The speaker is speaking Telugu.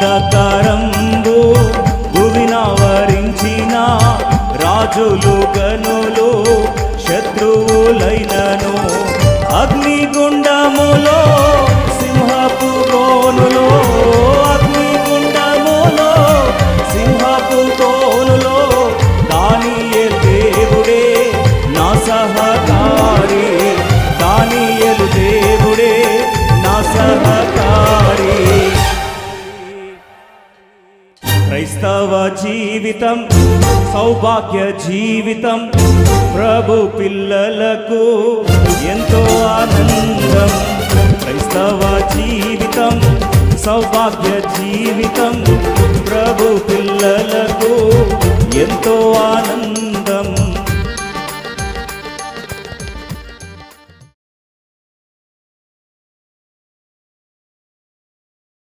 అంధకారంబు భువినావరించిన రాజులు గనులు శత్రువులైనను అగ్నిగుండములో సింహపు గోనులో అగ్నిగుండములో సింహపు గోనులో దానియేలు దేవుడే నా సహకారి దానియేలు దేవుడే నా సహకారి. క్రైస్తవ జీవితం సౌభాగ్య జీవితం ప్రభు పిల్లలకు ఎంతో ఆనందం. క్రైస్తవ జీవితం సౌభాగ్య జీవితం ప్రభు పిల్లలకు ఎంతో ఆనందం.